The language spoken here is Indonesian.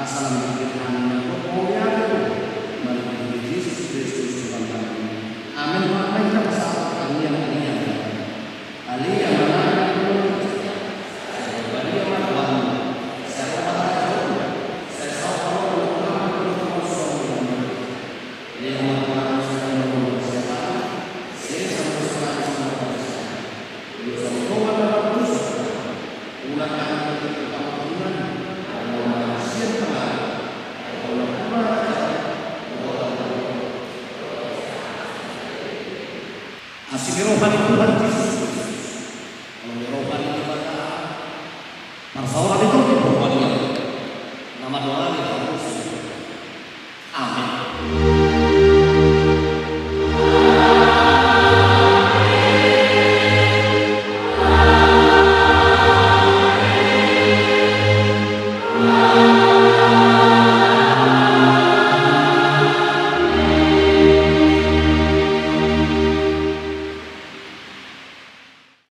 Salam berkiraan kemuliaan bagi Yesus Kristus Tuhan kami. Amin. Maknai kita bersama kami yang Alia mana Badia Tuhan. Saya berkata saya tahu dia mengatakan saya siapa saya sama sekali dia semua dalam dosa ulangan keutamaan Asih rohani Tuhan